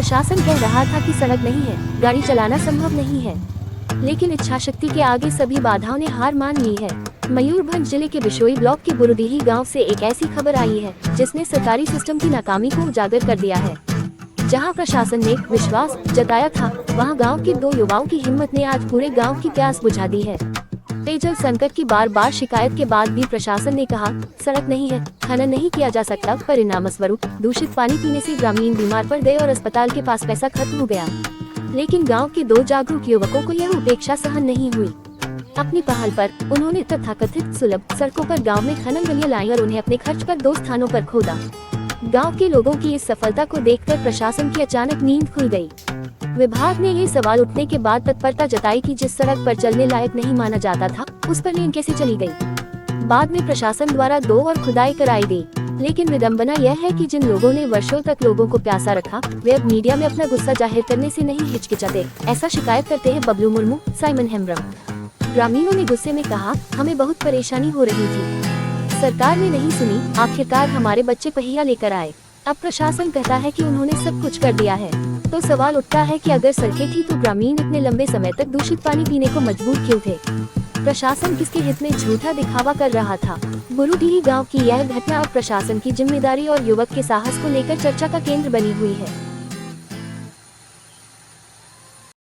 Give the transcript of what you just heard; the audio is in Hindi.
प्रशासन कह रहा था कि सड़क नहीं है, गाड़ी चलाना संभव नहीं है, लेकिन इच्छाशक्ति के आगे सभी बाधाओं ने हार मान ली है। मयूरभंज जिले के बिशोई ब्लॉक के बुरुडीही गांव से एक ऐसी खबर आई है जिसने सरकारी सिस्टम की नाकामी को उजागर कर दिया है। जहां प्रशासन ने विश्वास जताया था, वहां गांव के 2 युवाओं की हिम्मत ने आज पूरे गांव की प्यास बुझा दी है। पेयजल संकट की बार शिकायत के बाद भी प्रशासन ने कहा, सड़क नहीं है, खनन नहीं किया जा सकता। परिणाम स्वरूप दूषित पानी पीने से ग्रामीण बीमार पड़ गए और अस्पताल के पास पैसा खत्म हो गया। लेकिन गांव के 2 जागरूक युवकों को यह उपेक्षा सहन नहीं हुई। अपनी पहल पर उन्होंने तथाकथित सुलभ सड़कों पर गांव में खनन गलियां लाई और उन्हें अपने खर्च पर 2 स्थानों पर खोदा। गांव के लोगों की इस सफलता को देखकर प्रशासन की अचानक नींद खुल गई। विभाग ने ये सवाल उठने के बाद तत्परता जताई कि जिस सड़क पर चलने लायक नहीं माना जाता था, उस पर लेन कैसे चली गई। बाद में प्रशासन द्वारा 2 और खुदाई कराई गई। लेकिन विडंबना यह है कि जिन लोगों ने वर्षों तक लोगों को प्यासा रखा, वे अब मीडिया में अपना गुस्सा जाहिर करने से नहीं हिचकिचाते। ऐसा शिकायत करते हैं बबलू मुर्मू, साइमन हेम्ब्रम। ग्रामीणों ने गुस्से में कहा, हमें बहुत परेशानी हो रही थी, सरकार ने नहीं सुनी, आखिरकार हमारे बच्चे पहिया लेकर आए। अब प्रशासन कहता है कि उन्होंने सब कुछ कर दिया है। तो सवाल उठता है कि अगर सड़कें थी तो ग्रामीण इतने लंबे समय तक दूषित पानी पीने को मजबूर क्यों थे। प्रशासन किसके हित में झूठा दिखावा कर रहा था। बुरुडीही गांव की यह घटना अब प्रशासन की जिम्मेदारी और युवक के साहस को लेकर चर्चा का केंद्र बनी हुई है।